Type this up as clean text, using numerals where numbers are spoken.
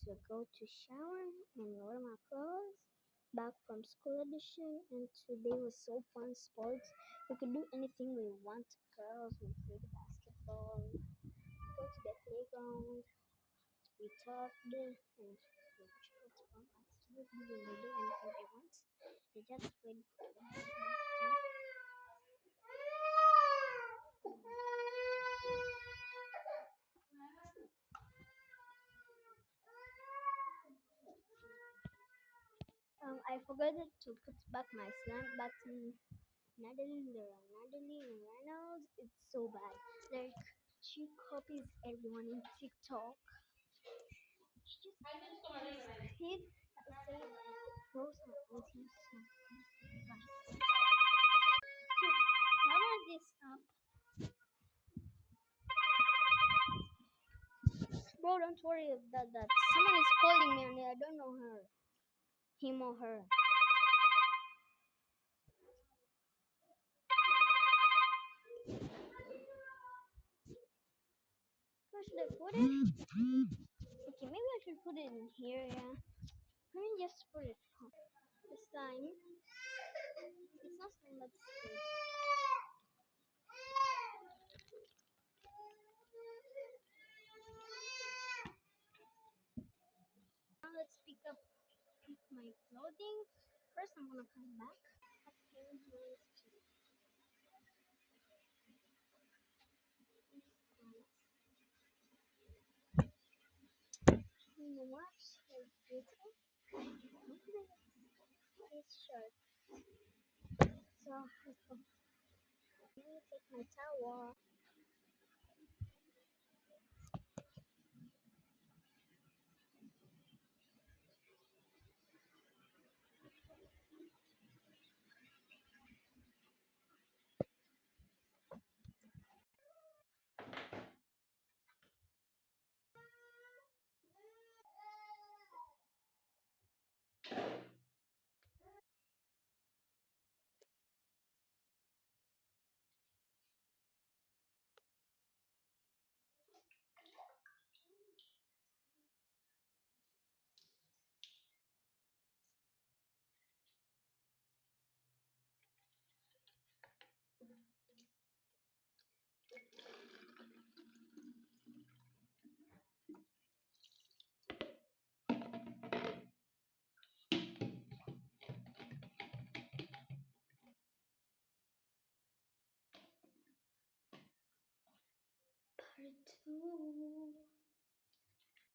to go to shower and wear my clothes back from school edition, and today was so fun. Sports, we could do anything we want. Girls, we played basketball, go to the playground, we talked, and we watched football. Absolutely, we do anything they want. They just played football. I forgot to put back my slam button. Natalie and Reynolds, it's so bad. Like, she copies everyone in TikTok. She just hit the same post on TikTok. Cover this up. Bro, don't worry about that. Someone is calling me and I don't know her. Him or her. Where should I put it? Okay, maybe I should put it in here, yeah. Let me just put it this time. It's not slime, but it's good. Now let's pick my clothing. First, I'm gonna come back. You know what? This shirt. So let me take my towel. Part two.